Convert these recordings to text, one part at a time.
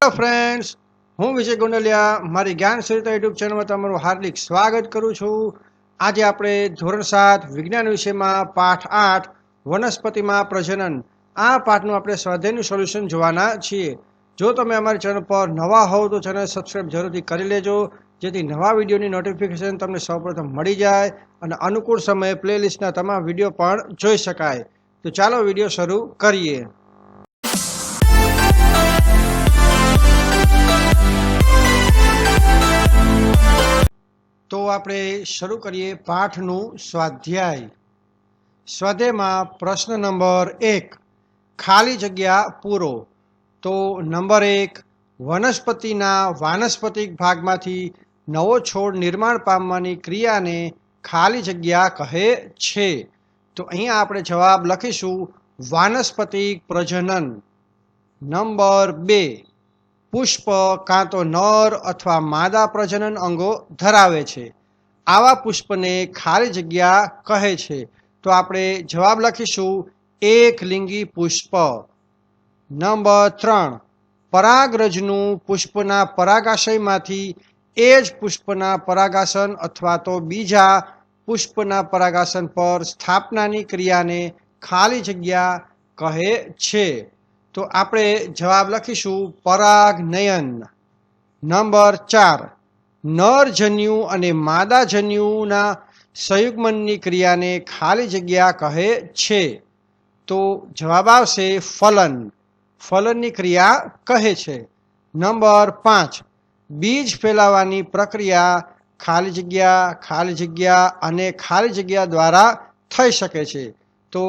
Hello friends, હું વિજય ગોંડલિયા મારી જ્ઞાન સરિતા યુટ્યુબ ચેનલમાં તમારું હાર્દિક સ્વાગત કરું છું। આજે આપણે ધોરણ 7 વિજ્ઞાન વિષયમાં પાઠ 8 વનસ્પતિમાં પ્રજનન આ પાઠનું આપણે સ્વાધ્યાયનું સોલ્યુશન જોવાના છીએ। જો તમે અમારી ચેનલ પર નવા હોવ તો ચેનલ સબસ્ક્રાઈબ જરૂરથી કરી લેજો, જેથી નવા વિડીયોની નોટિફિકેશન તમને સૌપ્રથમ મળી જાય અને અનુકૂળ સમયે પ્લેલિસ્ટના તમામ વિડીયો પણ જોઈ શકાય। તો ચાલો વિડીયો શરૂ કરીએ। તો આપણે શરૂ કરીએ પાઠનું સ્વાધ્યાય। સ્વાધ્યાયમાં પ્રશ્ન નંબર 1, ખાલી જગ્યા પૂરો। તો નંબર 1, વનસ્પતિના વાનસ્પતિક ભાગમાંથી નવો છોડ નિર્માણ પામવાની ક્રિયાને ખાલી જગ્યા કહે છે। તો અહીંયા આપણે જવાબ લખીશું વાનસ્પતિક પ્રજનન। નંબર 2, પુષ્પ કાં તો નર અથવા માદા પ્રજનન અંગો ધરાવે છે, આવા પુષ્પને ખાલી જગ્યા કહે છે। તો આપણે જવાબ લખીશું એકલિંગી પુષ્પ। નંબર 3, પરાગરજનું પુષ્પના પરાગાશયમાંથી એ જ પુષ્પના પરાગાસન અથવા તો બીજા પુષ્પના પરાગાસન પર સ્થાપનાની ક્રિયાને ખાલી જગ્યા કહે છે। તો આપણે જવાબ લખીશું પરાગનયન। નંબર 4, નરજન્યુ અને માદાજન્યુના સંયુગ્મનની ક્રિયાને ખાલી જગ્યા કહે છે। તો જવાબ આવશે ફલન, ફલનની ક્રિયા કહે છે। નંબર 5, બીજ ફેલાવાની પ્રક્રિયા ખાલી જગ્યા અને ખાલી જગ્યા દ્વારા થઈ શકે છે। તો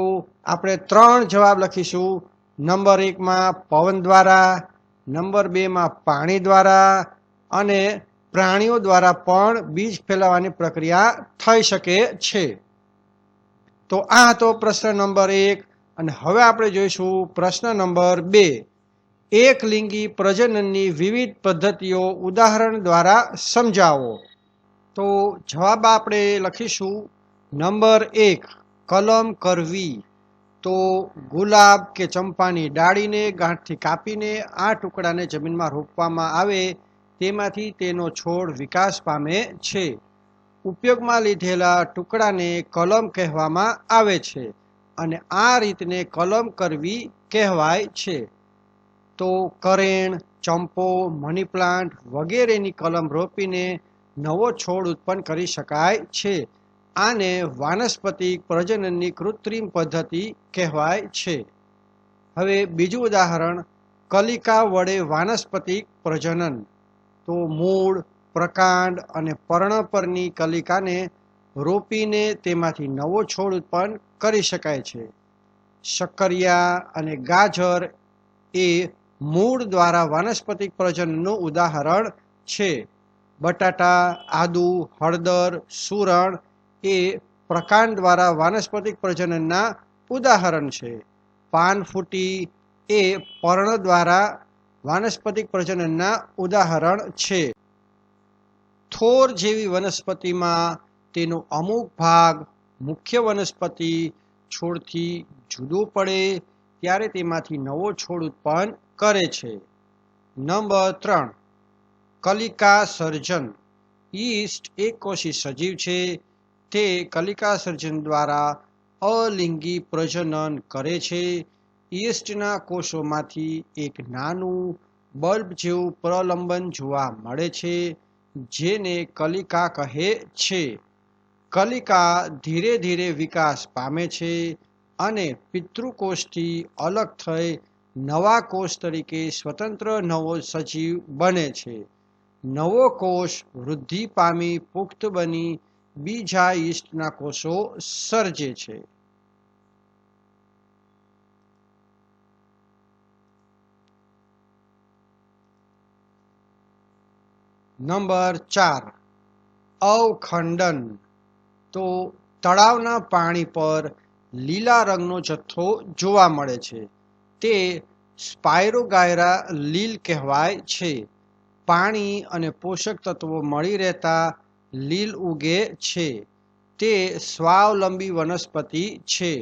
આપણે 3 જવાબ લખીશું। નંબર 1માં પવન દ્વારા, નંબર 2માં પાણી દ્વારા અને પ્રાણીઓ દ્વારા પણ બીજ ફેલાવાની પ્રક્રિયા થઈ શકે છે। તો આ હતો પ્રશ્ન નંબર 1 અને હવે આપણે જોઈશું પ્રશ્ન નંબર 2, એકલિંગી પ્રજનનની વિવિધ પદ્ધતિઓ ઉદાહરણ દ્વારા સમજાવો। તો જવાબ આપણે લખીશું નંબર 1, કલમ કરવી। તો ગુલાબ કે ચંપાની ડાળીને ગાંઠથી કાપીને આ ટુકડાને જમીનમાં રોપવામાં આવે, તેમાંથી તેનો છોડ વિકાસ પામે છે। ઉપયોગમાં લીધેલા ટુકડાને કલમ કહેવામાં આવે છે અને આ રીતને કલમ કરવી કહેવાય છે। તો કરેણ, ચંપો, મની પ્લાન્ટ વગેરેની કલમ રોપીને નવો છોડ ઉત્પન્ન કરી શકાય છે। આને વાનસ્પતિક પ્રજનનની કૃત્રિમ પદ્ધતિ કહેવાય છે। હવે બીજું ઉદાહરણ, કલિકા વડે વાનસ્પતિક પ્રજનન। તો મૂળ, પ્રકાંડ અને પર્ણ પરની કલિકાને રોપીને તેમાંથી નવો છોડ ઉત્પન્ન કરી શકાય છે। શક્કરિયા અને ગાજર એ મૂળ દ્વારા વાનસ્પતિક પ્રજનનનું ઉદાહરણ છે। બટાટા, આદુ, હળદર, સુરણ એ પ્રકાંડ દ્વારા વાનસ્પતિક પ્રજનનના ઉદાહરણ છે। પાનફૂટી એ પર્ણ દ્વારા વાનસ્પતિક પ્રજનનના ઉદાહરણ છે। થોર જેવી વનસ્પતિમાં તેનો અમુક ભાગ મુખ્ય વનસ્પતિ છોડથી જુદો પડે ત્યારે તેમાંથી નવો છોડ ઉત્પન્ન કરે છે। નંબર 3, કલિકા સર્જન। યીસ્ટ એકકોષી સજીવ છે, તે કલિકા સર્જન દ્વારા અલિંગી પ્રજનન કરે છે। યીસ્ટના કોષોમાંથી એક નાનું બલ્બ જેવું પ્રલંબન જોવા મળે છે, જેને કલિકા કહે છે। કલિકા ધીરે ધીરે વિકાસ પામે છે અને પિતૃકોષથી અલગ થઈ નવા કોષ તરીકે સ્વતંત્ર નવો સજીવ બને છે। નવો કોષ વૃદ્ધિ પામી પુખ્ત બની બીજા યીસ્ટના કોષો સર્જે છે। નંબર 4, અવખંડન। તો તળાવના પાણી પર લીલા રંગનો જથ્થો જોવા મળે છે, તે સ્પાયરોગાયરા લીલ કહેવાય છે। પાણી અને પોષક તત્વો મળી રહેતા લીલ ઉગે છે। તે સ્વાવલંબી વનસ્પતિ છે।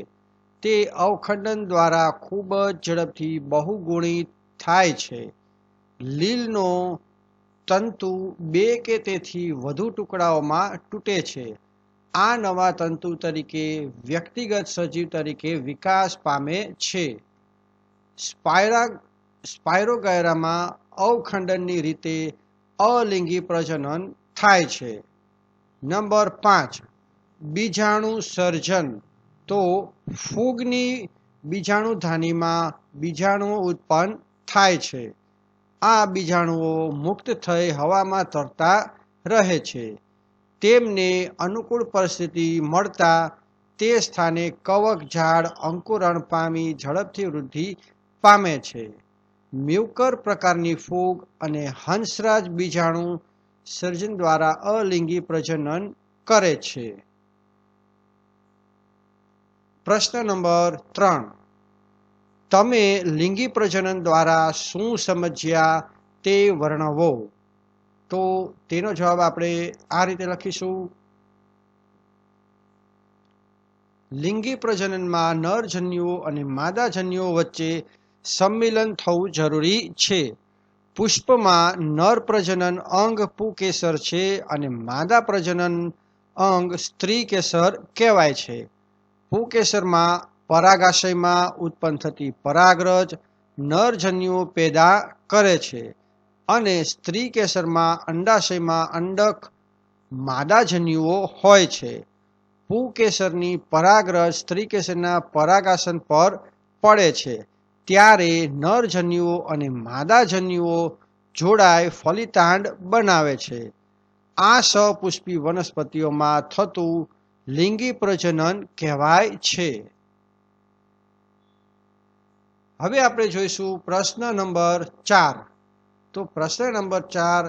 તે અવખંડન દ્વારા ખૂબ જ ઝડપથી બહુગુણિત થાય છે। લીલનો તંતુ 2 કે તેથી વધુ ટુકડાઓમાં તૂટે છે. આ નવા તંતુ તરીકે વ્યક્તિગત સજીવ તરીકે વિકાસ પામે છે. સ્પાયરોગાયરામાં અવખંડનની રીતે અલિંગી પ્રજનન થાય છે. નંબર 5, બીજાણુ સર્જન. તો ફૂગની બીજાણુધાનીમાં બીજાણુઓ ઉત્પન્ન થાય છે. આ બીજાણુઓ મુક્ત થઈ હવામાં તરતા રહે છે. તેમને અનુકૂળ પરિસ્થિતિ મળતા તે સ્થાને કવક ઝાડ અંકુરણ પામી ઝડપથી વૃદ્ધિ પામે છે. મ્યુકર પ્રકારની ફૂગ અને હંસરાજ બીજાણુ સર્જન દ્વારા અલિંગી પ્રજનન કરે છે. પ્રશ્ન નંબર 3, તમે લિંગી પ્રજનન દ્વારા શું સમજ્યા તે વર્ણવો. તો તેનો જવાબ આપણે આ રીતે લખીશું. લિંગી પ્રજનનમાં નરજન્યુઓ અને માદાજન્યુઓ વચ્ચે સંમેલન થવું જરૂરી છે. પુષ્પમાં નર પ્રજનન અંગ પુંકેસર છે અને માદા પ્રજનન અંગ સ્ત્રી કેસર કહેવાય છે. પુંકેસરમાં પરાગાશયમાં ઉત્પન્ન થતી પરાગરજ નરજન્યુઓ પેદા કરે છે અને સ્ત્રી કેસરમાં અંડાશયમાં અંડક માદાજન્યુઓ હોય છે. પુંકેસરની પરાગરજ સ્ત્રીકેસરના પરાગાસન પર પડે છે ત્યારે નરજન્યુઓ અને માદાજન્યુઓ જોડાઈ ફલિતાંડ બનાવે છે. આ સપુષ્પી વનસ્પતિઓમાં થતું લિંગી પ્રજનન કહેવાય છે. હવે આપણે જોઈશું પ્રશ્ન નંબર 4. તો પ્રશ્ન નંબર 4,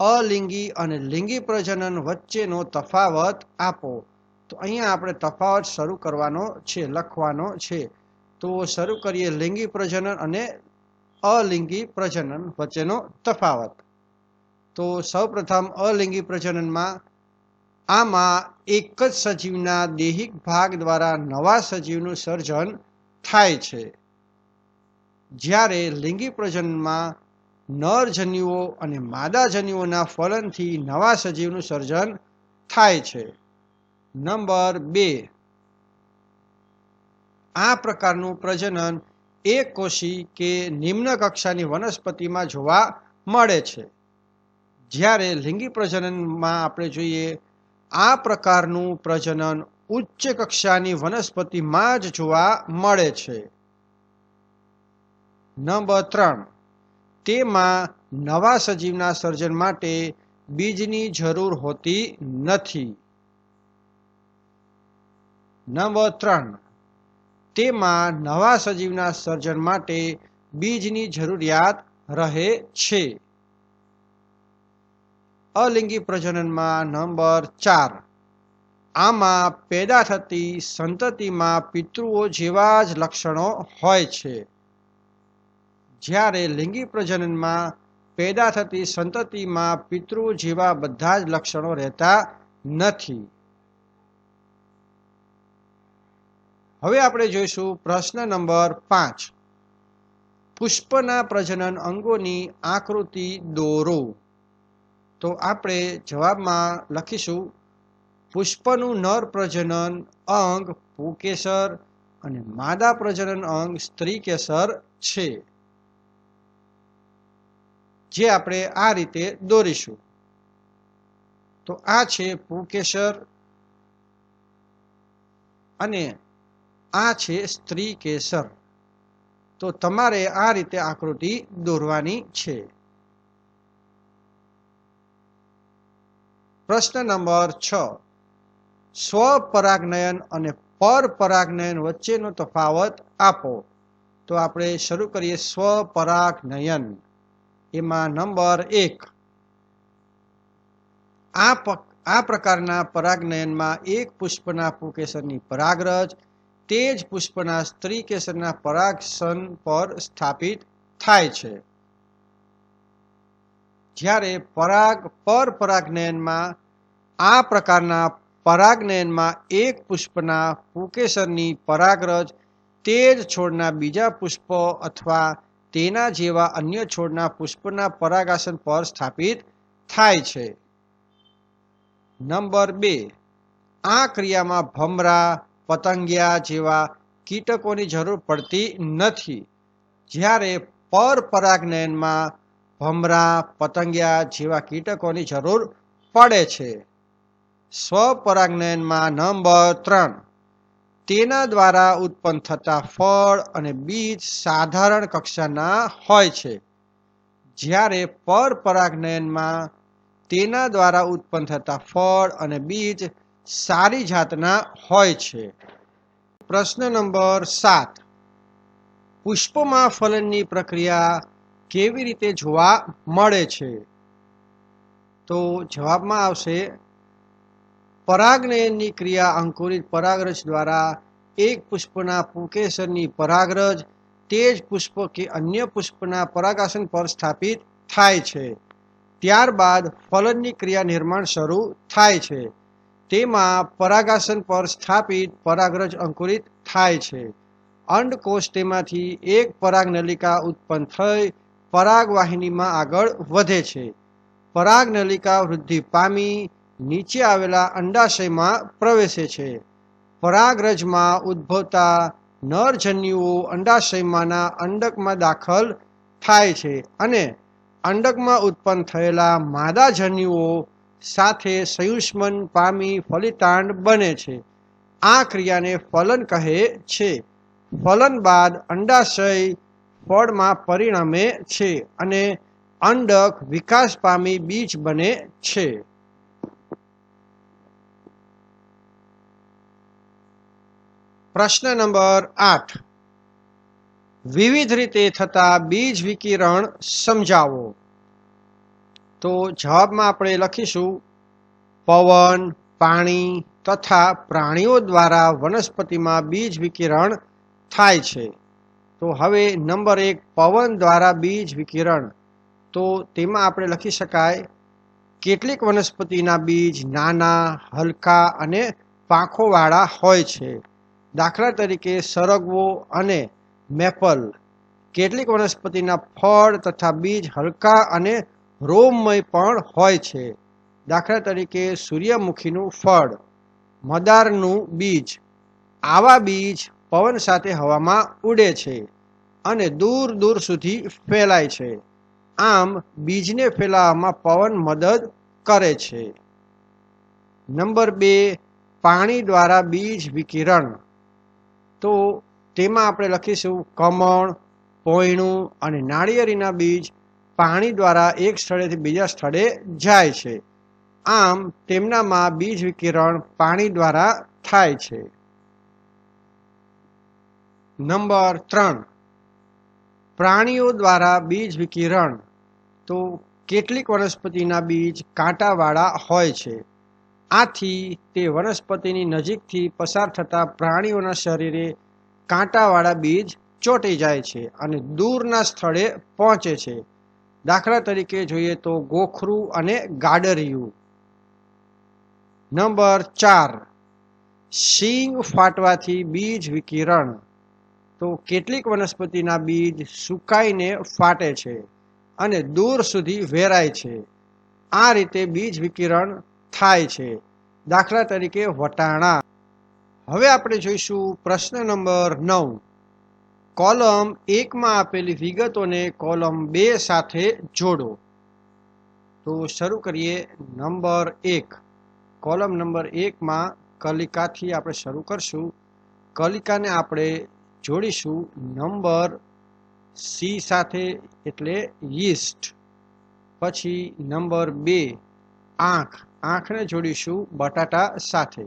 અલિંગી અને લિંગી પ્રજનન વચ્ચેનો તફાવત આપો. તો અહીંયા આપણે તફાવત શરૂ કરવાનો છે, લખવાનો છે. તો શરૂ કરીએ લિંગી પ્રજનન અને અલિંગી પ્રજનન વચ્ચેનો તફાવત. તો સૌપ્રથમ અલિંગી પ્રજનનમાં આમાં એક જ સજીવના દૈહિક ભાગ દ્વારા નવા સજીવનું સર્જન થાય છે. જ્યારે લિંગી પ્રજનનમાં નરજન્યુઓ અને માદાજન્યુઓના ફલનથી નવા સજીવનું સર્જન થાય છે. નંબર 2, આ પ્રકારનું પ્રજનન એક કોષી કે નિમ્ન કક્ષાની વનસ્પતિમાં જોવા મળે છે. જ્યારે લિંગી પ્રજનનમાં આપણે જોઈએ આ પ્રકારનું પ્રજનન ઉચ્ચ કક્ષાની વનસ્પતિમાં જ જોવા મળે છે. નંબર 3, તેમાં નવા સજીવના સર્જન માટે બીજની જરૂર હોતી નથી. નંબર 3, તેમાં નવા સજીવના સર્જન માટે બીજની જરૂરિયાત રહે છે. અલિંગી પ્રજનનમાં નંબર 4, આમાં પેદા થતી સંતતિમાં પિતૃઓ જેવા જ લક્ષણો હોય છે. જ્યારે લિંગી પ્રજનનમાં પેદા થતી સંતતિમાં પિતૃઓ જેવા બધા જ લક્ષણો રહેતા નથી. હવે આપણે જોઈશું પ્રશ્ન નંબર 5, પુષ્પના પ્રજનન અંગોની આકૃતિ દોરો. તો આપણે જવાબમાં લખીશું પુષ્પનું નર પ્રજનન અંગ પુંકેસર અને માદા પ્રજનન અંગ સ્ત્રીકેસર છે. જે આપણે આ રીતે દોરીશું. તો આ છે પુંકેસર અને આ છે સ્ત્રીકેસર. તો તમારે આ રીતે આકૃતિ દોરવાની છે. પ્રશ્ન નંબર 6, સ્વપરાગનયન અને પરપરાગનયન વચ્ચેનો તફાવત આપો. તો આપણે શરૂ કરીએ સ્વપરાગનયન. એમાં નંબર 1, આ પ્રકારના પરાગનયનમાં એક પુષ્પના પુંકેસરની પરાગરજ તે જ પુષ્પના સ્ત્રીકેસરના પરાગસન પર સ્થાપિત થાય છે. જ્યારે પરપરાગનયનમાં આ પ્રકારના પરાગનયનમાં એક પુષ્પના પુંકેસરની પરાગરજ તે જ છોડના બીજા પુષ્પ અથવા તેના જેવા અન્ય છોડના પુષ્પના પરાગાસન પર સ્થાપિત થાય છે. નંબર 2, આ ક્રિયામાં ભમરા, પતંગિયા જેવા કીટકોની જરૂર પડતી નથી, જ્યારે પરપરાગનયનમાં ભમરા, પતંગિયા જેવા કીટકોની જરૂર પડે છે. સ્વપરાગનયનમાં નંબર 3, તેના દ્વારા ઉત્પન્ન થતા ફળ અને બીજ સાધારણ કક્ષાના હોય છે, જ્યારે પરપરાગનયનમાં તેના દ્વારા ઉત્પન્ન થતા ફળ અને બીજ સારી જાતના હોય છે. પ્રશ્ન નંબર 7, પુષ્પમાં ફલનની પ્રક્રિયા કેવી રીતે જોવા મળે છે? તો જવાબમાં આવશે પરાગનયનની ક્રિયા અંકુરિત પરાગરજ દ્વારા એક પુષ્પના પુંકેસરની પરાગરજ તે જ પુષ્પ કે અન્ય પુષ્પના પરાગાસન પર સ્થાપિત થાય છે. ત્યારબાદ ફલનની ક્રિયા નિર્માણ શરૂ થાય છે. તેમાં પરાગાસન પર સ્થાપિત પરાગરજ અંકુરિત થાય છે. અંડકોષ તેમાંથી એક પરાગનલિકા ઉત્પન્ન થઈ પરાગવાહિનીમાં આગળ વધે છે. પરાગનલિકા વૃદ્ધિ પામી નીચે આવેલા અંડાશયમાં પ્રવેશે છે. પરાગરજમાં ઉદ્ભવતા નરજન્યુઓ અંડાશયમાંના અંડકમાં દાખલ થાય છે અને અંડકમાં ઉત્પન્ન થયેલા માદાજન્યુઓ સાથે સંયુષ્મન પામી ફલિતાંડ બને છે. આ ક્રિયાને ફલન કહે છે. ફલન બાદ અંડાશય ફળમાં પરિણમે છે અને અંડક વિકાસ પામી બીજ બને છે. પ્રશ્ન નંબર 8, વિવિધ રીતે થતા બીજ વિકિરણ સમજાવો. તો જવાબમાં આપણે લખીશું પવન, પાણી તથા પ્રાણીઓ દ્વારા વનસ્પતિમાં બીજ વિકિરણ થાય છે. તો હવે નંબર 1, પવન દ્વારા બીજ વિકિરણ. તો તેમાં આપણે લખી શકાય કેટલીક વનસ્પતિના બીજ નાના, હલકા અને પાંખોવાળા હોય છે. દાખલા તરીકે સરગવો અને મેપલ. કેટલીક વનસ્પતિના ફળ તથા બીજ હલકા અને રોમમય પણ હોય છે. દાખલા તરીકે સૂર્યમુખીનું ફળ, મદારનું બીજ. આવા બીજ પવન સાથે હવામાં ઉડે છે અને દૂર દૂર સુધી ફેલાય છે. આમ બીજને ફેલાવવામાં પવન મદદ કરે છે. નંબર 2, પાણી દ્વારા બીજ વિકિરણ. તો તેમાં આપણે લખીશું કમળ, પોયણું અને નાળિયેરીના બીજ પાણી દ્વારા એક સ્થળેથી બીજા સ્થળે જાય છે. આમ તેમનામાં બીજ વિકિરણ પાણી દ્વારા થાય છે. નંબર 3, પ્રાણીઓ દ્વારા બીજ વિકિરણ. તો કેટલીક વનસ્પતિના બીજ કાંટાવાળા હોય છે. આથી તે વનસ્પતિની નજીકથી પસાર થતા પ્રાણીઓના શરીરે કાંટાવાળા બીજ ચોંટી જાય છે અને દૂરના સ્થળે પહોંચે છે. દાખલા તરીકે જોઈએ તો ગોખરું અને ગાડરિયું. નંબર 4, શીંગ ફાટવાથી બીજ વિકિરણ. તો કેટલીક વનસ્પતિના બીજ સુકાઈને ફાટે છે અને દૂર સુધી વેરાય છે. આ રીતે બીજ વિકિરણ થાય છે. દાખલા તરીકે વટાણા. હવે આપણે જોઈશું પ્રશ્ન નંબર 9, કોલમ 1માં આપેલી વિગતોને કોલમ 2 સાથે જોડો. તો શરૂ કરીએ. નંબર 1, કોલમ નંબર 1માં કલિકાથી આપણે શરૂ કરશું. કલિકાને આપણે જોડીશું નંબર સી સાથે એટલે યીસ્ટ. પછી નંબર 2, આંખ. આંખને જોડીશું બટાટા સાથે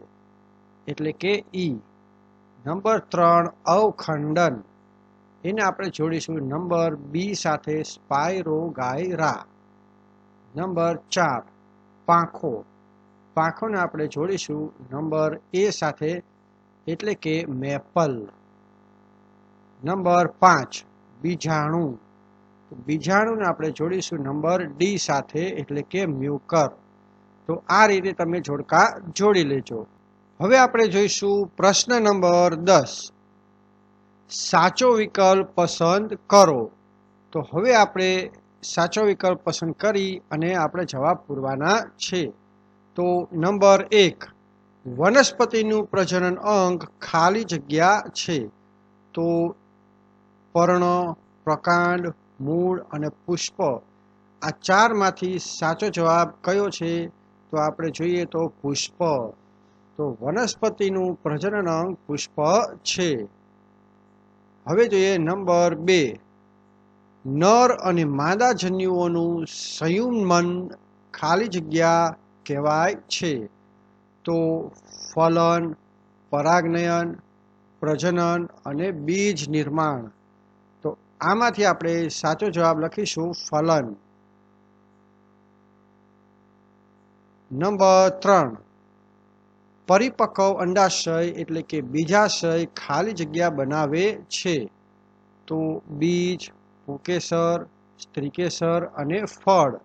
એટલે કે ઈ. નંબર 3, અવખંડન. એને આપણે જોડીશું નંબર બી સાથે સ્પાયરોગાયરા. નંબર 4, પાંખો. પાંખોને આપણે જોડીશું નંબર એ સાથે એટલે કે મેપલ. નંબર 5, બીજાણુ. બીજાણુને આપણે જોડીશું નંબર ડી સાથે એટલે કે મ્યુકર. તો આ રીતે તમે જોડકા જોડી લેજો. હવે આપણે જોઈશું પ્રશ્ન નંબર 10, સાચો વિકલ્પ પસંદ કરો. તો હવે આપણે સાચો વિકલ્પ પસંદ કરી અને આપણે જવાબ પૂરવાના છે. તો નંબર 1, વનસ્પતિનું પ્રજનન અંગ ખાલી જગ્યા છે. તો પર્ણ, પ્રકાંડ, મૂળ અને પુષ્પ આ ચારમાંથી સાચો જવાબ કયો છે? તો આપણે જોઈએ તો પુષ્પ. તો વનસ્પતિનું પ્રજનન અંગ પુષ્પ છે. હવે જોઈએ નંબર 2, નર અને માદા જન્યુઓનું સંયુગ્મન ખાલી જગ્યા કહેવાય છે. તો ફલન, પરાગનયન, પ્રજનન અને બીજ નિર્માણ. તો આમાંથી આપણે સાચો જવાબ લખીશું ફલન. નંબર 3, પરિપક્વ અંડાશય એટલે કે બીજાશય ખાલી જગ્યા બનાવે છે. તો બીજ, પુંકેસર, સ્ત્રીકેસર અને ફળ.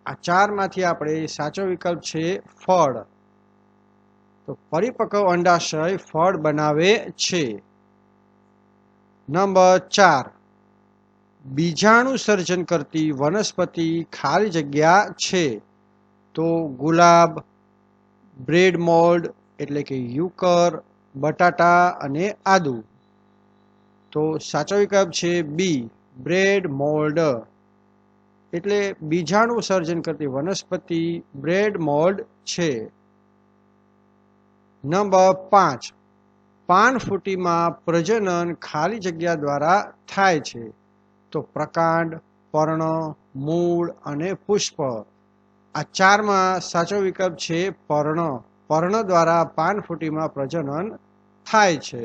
આ ચારમાંથી આપણે સાચો વિકલ્પ છે ફળ. તો પરિપક્વ અંડાશય ફળ બનાવે છે. નંબર 4, બીજાણુ સર્જન કરતી વનસ્પતિ ખાલી જગ્યા છે. તો ગુલાબ, બ્રેડ મોલ્ડ એટલે કે યુકર, બટાટા અને આદુ. તો સાચો વિકલ્પ છે બી, બ્રેડ મોલ્ડ. એટલે બીજાણુ સર્જન કરતી વનસ્પતિ બ્રેડ મોલ્ડ છે. નંબર 5, પાનફૂટીમાં પ્રજનન ખાલી જગ્યા દ્વારા થાય છે. તો પ્રકાંડ, પર્ણ, મૂળ અને પુષ્પ. આ ચારમાં સાચો વિકલ્પ છે પર્ણ. પર્ણ દ્વારા પાનફૂટીમાં પ્રજનન થાય છે.